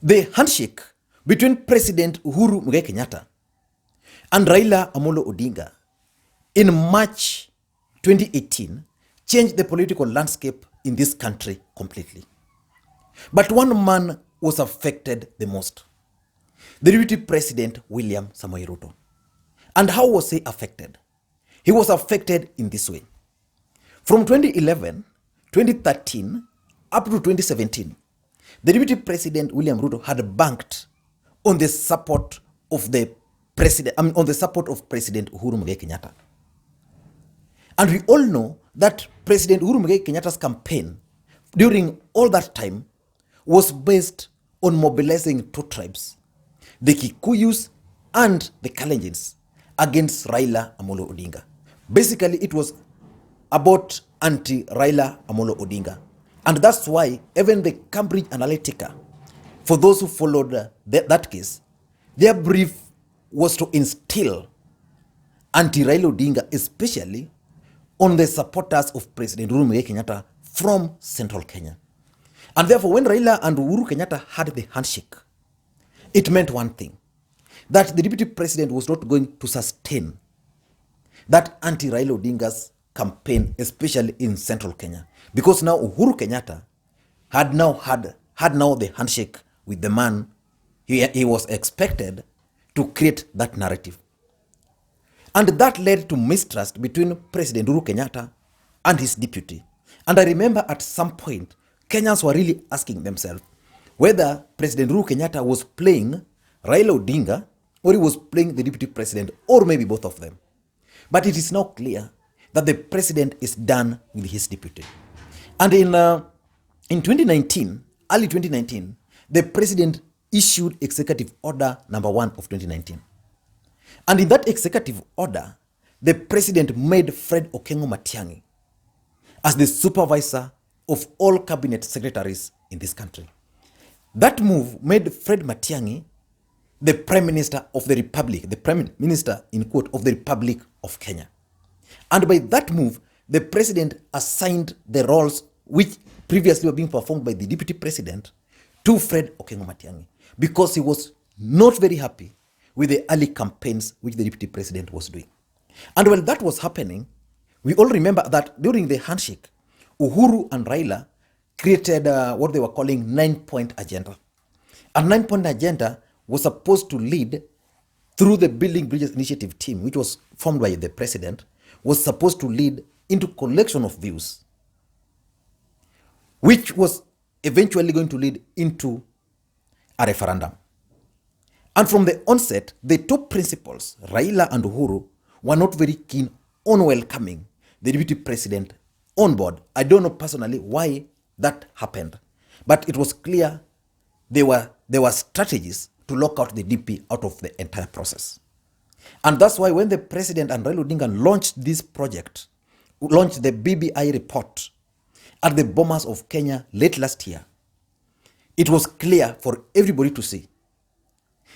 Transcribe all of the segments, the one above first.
The handshake between President Uhuru Kenyatta and Raila Odinga in March 2018 changed the political landscape in this country completely. But one man was affected the most: the Deputy President William Samoei Ruto. And how was he affected? He was affected in this way. From 2011, 2013, up to 2017, the Deputy President William Ruto had banked on the support of President Uhuru Kenyatta. And we all know that President Uhuru Kenyatta's campaign during all that time was based on mobilizing two tribes, the Kikuyus and the Kalenjins, against Raila Odinga. Basically, it was about anti-Raila Odinga. And that's why even the Cambridge Analytica, for those who followed that case, their brief was to instill anti-Raila Odinga, especially on the supporters of President Uhuru Kenyatta from central Kenya. And therefore, when Raila and Uhuru Kenyatta had the handshake, it meant one thing: that the deputy president was not going to sustain that anti-Raila Odinga's campaign, especially in central Kenya, because now Uhuru Kenyatta had now the handshake with the man he was expected to create that narrative. And that led to mistrust between President Uhuru Kenyatta and his deputy. And I remember at some point, Kenyans were really asking themselves whether President Uhuru Kenyatta was playing Raila Odinga or he was playing the deputy president, or maybe both of them. But it is now clear that the president is done with his deputy. And in 2019, early 2019, the president issued Executive Order number 1 of 2019. And in that executive order, the president made Fred Okengo Matiang'i as the supervisor of all cabinet secretaries in this country. That move made Fred Matiang'i the Prime Minister of the Republic, the Prime Minister, in quote, of the Republic of Kenya. And by that move, the president assigned the roles which previously were being performed by the deputy president to Fred Okengo Matiang'i, because he was not very happy with the early campaigns which the deputy president was doing. And while that was happening, we all remember that during the handshake, Uhuru and Raila created what they were calling 9-point agenda. A 9-point agenda was supposed to lead through the Building Bridges Initiative team, which was formed by the president, was supposed to lead into collection of views, which was eventually going to lead into a referendum. And from the onset, the two principals, Raila and Uhuru, were not very keen on welcoming the deputy president on board. I don't know personally why that happened, but it was clear there were strategies to lock out the DP out of the entire process. And that's why when the president and Raila Odinga launched this project, launched the BBI report at the Bomas of Kenya late last year, it was clear for everybody to see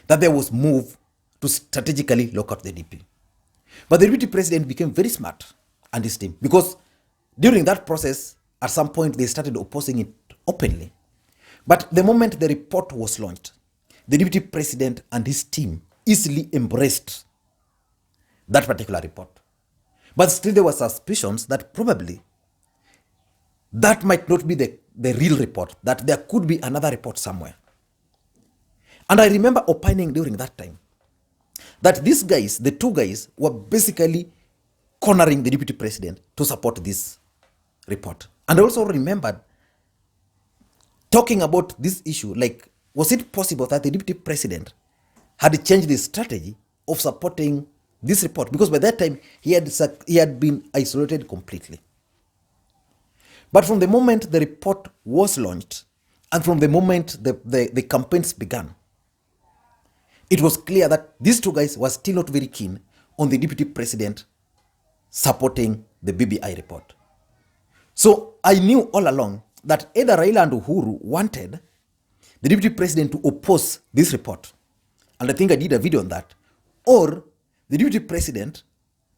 that there was move to strategically lock out the DP. But the deputy president became very smart, and his team, because during that process, at some point they started opposing it openly. But the moment the report was launched, the deputy president and his team easily embraced that particular report. But still there were suspicions that probably that might not be the real report, that there could be another report somewhere. And I remember opining during that time that these guys, the two guys, were basically cornering the deputy president to support this report. And I also remembered talking about this issue, like, was it possible that the deputy president had changed the strategy of supporting this report? Because by that time, he had been isolated completely. But from the moment the report was launched, and from the moment the campaigns began, it was clear that these two guys were still not very keen on the deputy president supporting the BBI report. So I knew all along that either Raila and Uhuru wanted the deputy president to oppose this report, and I think I did a video on that, or the deputy president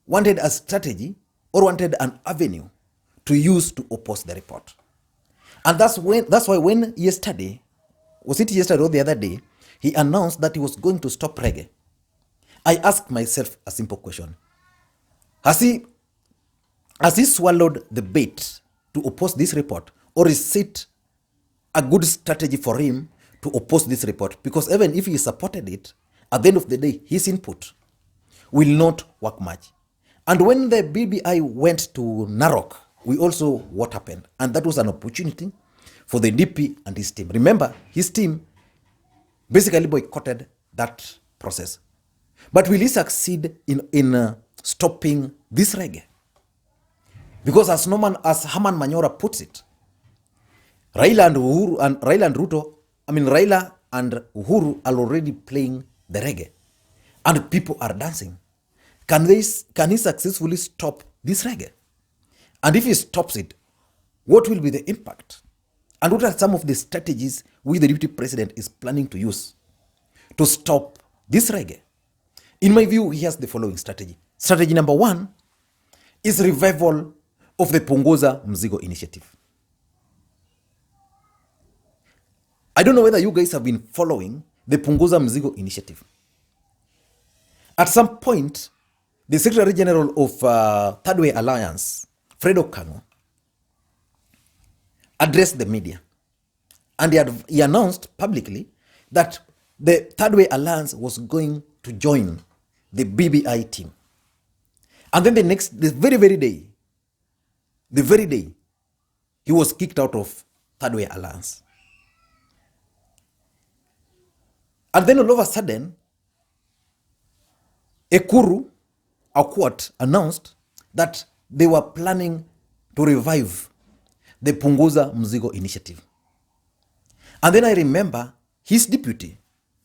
wanted a strategy or wanted an avenue to use to oppose the report. And that's why when yesterday, was it yesterday or the other day, he announced that he was going to stop reggae. I asked myself a simple question. Has he swallowed the bait to oppose this report, or is it a good strategy for him to oppose this report? Because even if he supported it, at the end of the day, his input will not work much. And when the BBI went to Narok, we also what happened. And that was an opportunity for the DP and his team. Remember, his team basically boycotted that process. But will he succeed in stopping this reggae? Because as Herman Manyora puts it, Raila and Uhuru are already playing the reggae, and people are dancing. Can he successfully stop this reggae? And if he stops it, what will be the impact? And what are some of the strategies which the deputy president is planning to use to stop this reggae? In my view, he has the following strategy. Strategy number one is revival of the Punguza Mzigo initiative. I don't know whether you guys have been following the Punguza Mzigo initiative. At some point, the Secretary General of Third Way Alliance, Fred Okango, addressed the media. And he announced publicly that the Third Way Alliance was going to join the BBI team. And then the very day, he was kicked out of Third Way Alliance. And then all of a sudden, Ekuru Akwat announced that they were planning to revive the Punguza Mzigo initiative. And then I remember her deputy,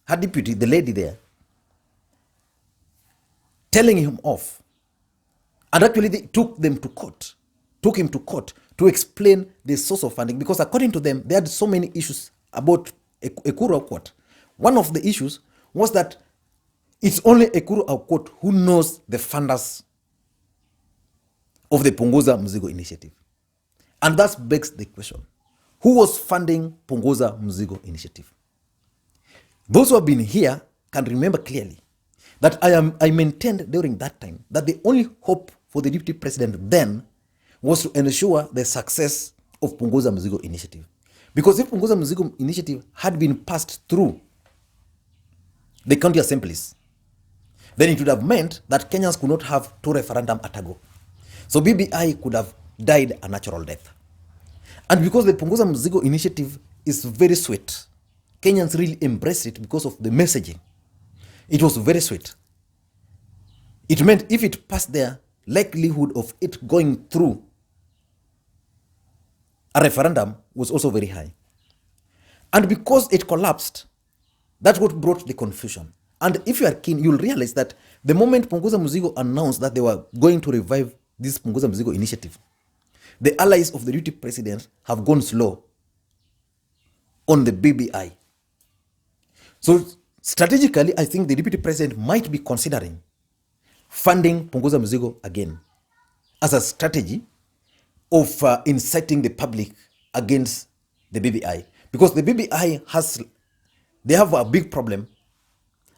the lady there, telling him off. And actually they took him to court to explain the source of funding, because according to them, they had so many issues about Ekuru Akwat. One of the issues was that it's only Ekuru Akwat who knows the funders of the Punguza Mzigo initiative. And that begs the question, who was funding Punguza Mzigo initiative? Those who have been here can remember clearly that I maintained during that time that the only hope for the deputy president then was to ensure the success of Punguza Mzigo initiative. Because if Punguza Mzigo initiative had been passed through the county assemblies, then it would have meant that Kenyans could not have two referendum at a go. So BBI could have died a natural death. And because the Punguza Mzigo initiative is very sweet, Kenyans really embraced it because of the messaging. It was very sweet. It meant if it passed there, likelihood of it going through a referendum was also very high. And because it collapsed, that's what brought the confusion. And if you are keen, you'll realize that the moment Punguza Mzigo announced that they were going to revive this Punguza Mzigo initiative, the allies of the deputy president have gone slow on the BBI. So strategically, I think the deputy president might be considering funding Punguza Mzigo again as a strategy of inciting the public against the BBI. Because the BBI they have a big problem,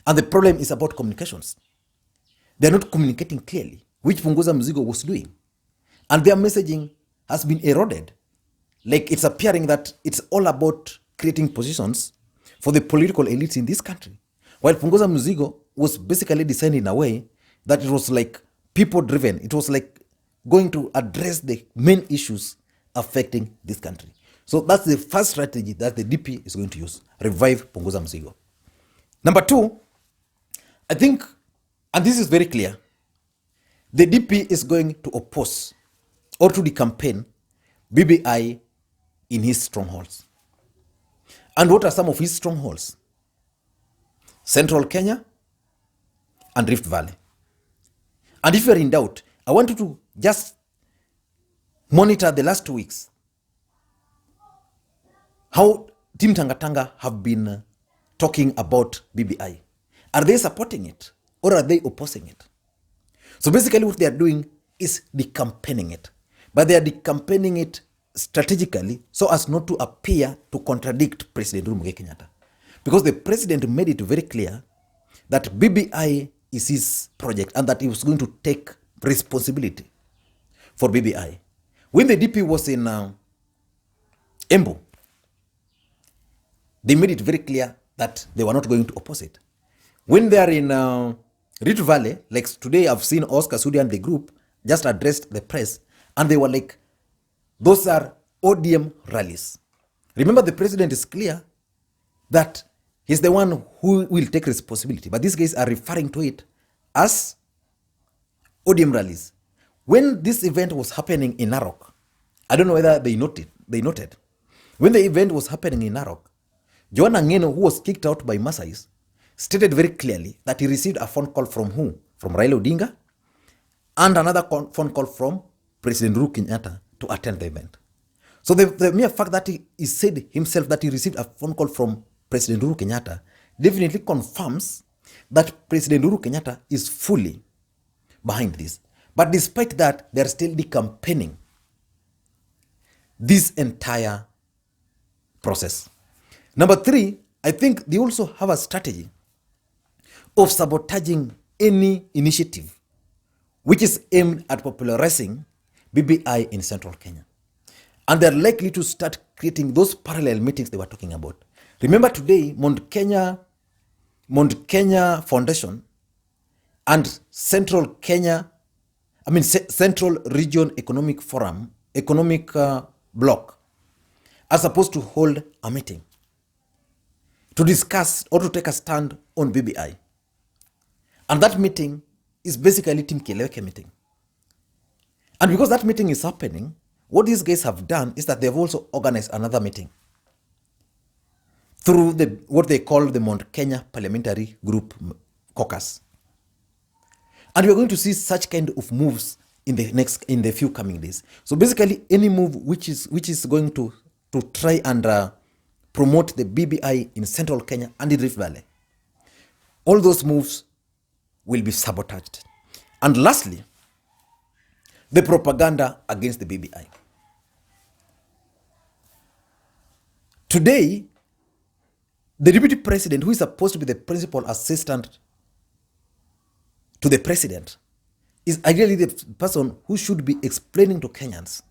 and the problem is about communications. They're not communicating clearly, which Punguza Mzigo was doing. And their messaging has been eroded. Like it's appearing that it's all about creating positions for the political elites in this country. While Punguza Mzigo was basically designed in a way that it was like people driven. It was like going to address the main issues affecting this country. So that's the first strategy that the DP is going to use. Revive Punguza Mzigo. Number two, I think, and this is very clear, the DP is going to oppose or to the campaign BBI in his strongholds. And what are some of his strongholds? Central Kenya and Rift Valley. And if you are in doubt, I want you to just monitor the last 2 weeks how Team Tangatanga have been talking about BBI. Are they supporting it or are they opposing it? So basically what they are doing is decampaigning it. But they are decampaigning it strategically so as not to appear to contradict President Uhuru Kenyatta. because the president made it very clear that BBI is his project and that he was going to take responsibility for BBI. When the DP was in Embu, they made it very clear that they were not going to oppose it. When they are in Rift Valley, like today I've seen Oscar Sudi and the group just addressed the press and they were like, those are ODM rallies. Remember, the president is clear that he's the one who will take responsibility, but these guys are referring to it as ODM rallies. When this event was happening in Narok, I don't know whether they noted. When the event was happening in Narok, Joanna Ngeno, who was kicked out by Masais, stated very clearly that he received a phone call from who? From Raila Odinga, and another phone call from President Uhuru Kenyatta to attend the event. So the mere fact that he said himself that he received a phone call from President Uhuru Kenyatta definitely confirms that President Uhuru Kenyatta is fully behind this. But despite that, they're still decampaigning this entire process. Number 3, I think they also have a strategy of sabotaging any initiative which is aimed at popularizing BBI in central Kenya. And they're likely to start creating those parallel meetings they were talking about. Remember today, Mount Kenya Foundation and Central Region Economic Forum, Bloc, are supposed to hold a meeting to discuss or to take a stand on BBI. And that meeting is basically Team Keleweke meeting. And because that meeting is happening, what these guys have done is that they've also organized another meeting through what they call the Mount Kenya Parliamentary Group Caucus. And we're going to see such kind of moves in the few coming days. So basically, any move which is going to try and promote the BBI in central Kenya and in Rift Valley, all those moves will be sabotaged. And lastly, the propaganda against the BBI. Today, the deputy president, who is supposed to be the principal assistant to the president, is ideally the person who should be explaining to Kenyans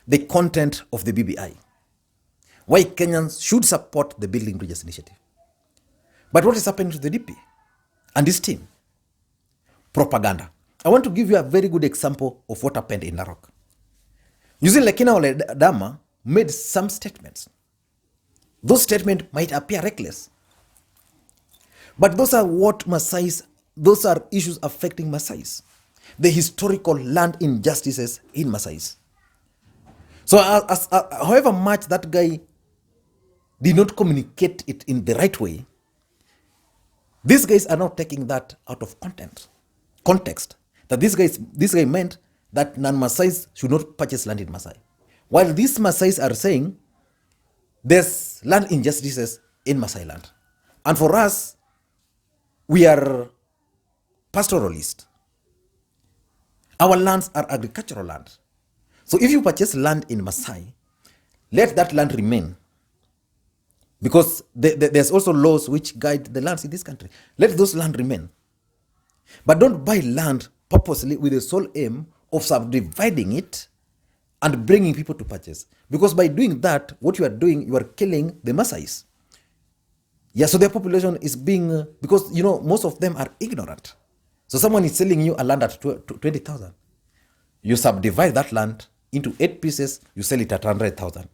the content of the BBI, why Kenyans should support the Building Bridges initiative. But what is happening to the DP and his team? Propaganda. I want to give you a very good example of what happened in Narok. Using Lekina Oledama made some statements. Those statements might appear reckless, but those are those are issues affecting Masais, the historical land injustices in Masais. So however much that guy did not communicate it in the right way, these guys are now taking that out of context. That this guy meant that non-Masais should not purchase land in Masai. While these Masais are saying there's land injustices in Masai land. And for us, we are pastoralists. Our lands are agricultural land. So if you purchase land in Masai, let that land remain. Because there's also laws which guide the lands in this country. Let those land remain. But don't buy land purposely with the sole aim of subdividing it and bringing people to purchase. Because by doing that, what you are doing, you are killing the Masais. Yeah, so their population is being, because, most of them are ignorant. So someone is selling you a land at 20,000. You subdivide that land into 8 pieces, you sell it at 100,000.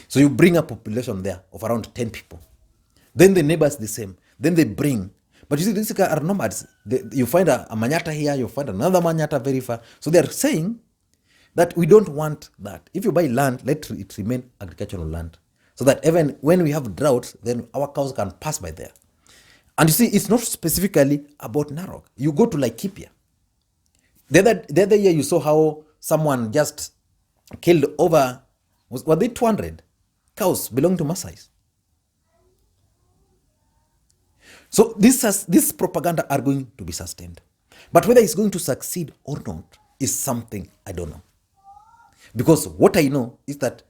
So you bring a population there of around 10 people. Then the neighbors the same. Then they bring. But you see, these guys are nomads. You find a Manyata here, you find another Manyata very far. So they are saying that we don't want that. If you buy land, let it remain agricultural land. So that even when we have droughts, then our cows can pass by there. And you see, it's not specifically about Narok. You go to Laikipia. The other year you saw how someone just killed over, were they 200 cows belonging to Masais? So this propaganda are going to be sustained. But whether it's going to succeed or not is something I don't know. Because what I know is that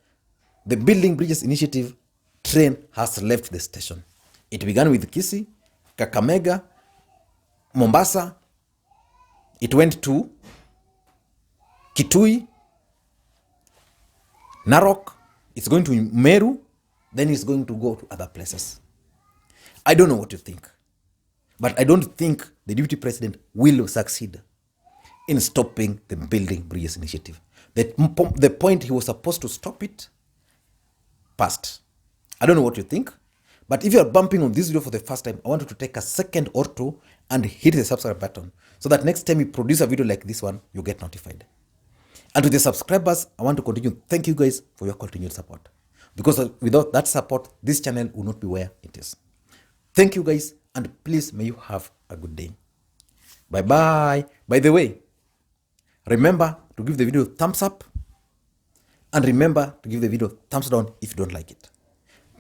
the Building Bridges initiative train has left the station. It began with Kisii, Kakamega, Mombasa. It went to Kitui, Narok. It's going to Meru. Then it's going to go to other places. I don't know what you think, but I don't think the deputy president will succeed in stopping the Building Bridges initiative. The point he was supposed to stop it passed. I don't know what you think, but if you are bumping on this video for the first time, I want you to take a second or two and hit the subscribe button so that next time we produce a video like this one, you get notified. And to the subscribers, I want to continue. Thank you guys for your continued support. Because without that support, this channel will not be where it is. Thank you guys, and please may you have a good day. Bye-bye. By the way, remember to give the video a thumbs up, and remember to give the video a thumbs down if you don't like it.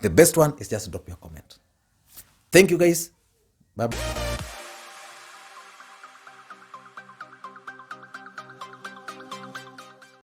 The best one is just drop your comment. Thank you guys. Bye-bye.